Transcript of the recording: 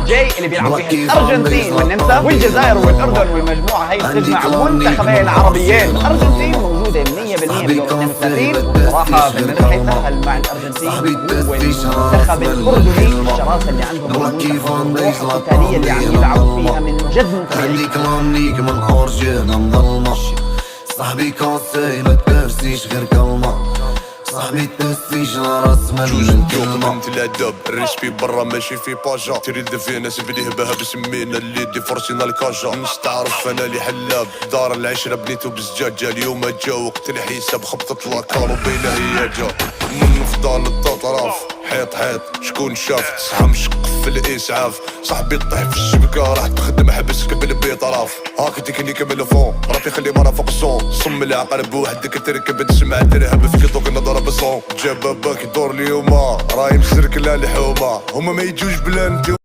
جي اللي بيلعبوا فيها الارجنتين والنمسا والجزائر والاردن، والمجموعه هي بتجمع منتخبين عربيين. الارجنتين موجوده 100% بدور الثلاثين، وصراحه بنربح يتاهل مع الارجنتين هو المنتخب الاردني. الشراسه اللي عندهم بالمنتخب والروح القتاليه اللي عم يلعبوا فيها من جد صاحبي كونسي ما تبرسيش غير كلمة، صاحبي تنسيش راس مال من كلمة. انت الادب الريش في برا ماشي في باجا، تريد في ناس بديه بها بسمينا اللي دي فرشينا الكاجا. مش تعرف انا اللي حلاب دار العشرة بنيتو بزجاجة، اليوم جا وقت الحساب خبطت لاكارو بينا هي جا من فضال التطراف. حيط حيط شكون شاف تسعة مشق في الاسعاف، صاحبي طيح في الشبكة راح تخدم حبس قبل بيطراف. هاك تكنيك بالفون رافي خلي مرة فوق الصون، صم العقل بوحدك تركب تسمع ترهب فيك دوك نضرب بالصون. جاب باباك يدور اليوم راهي مسركلة الحومة، هما ما يجوش بلا انتو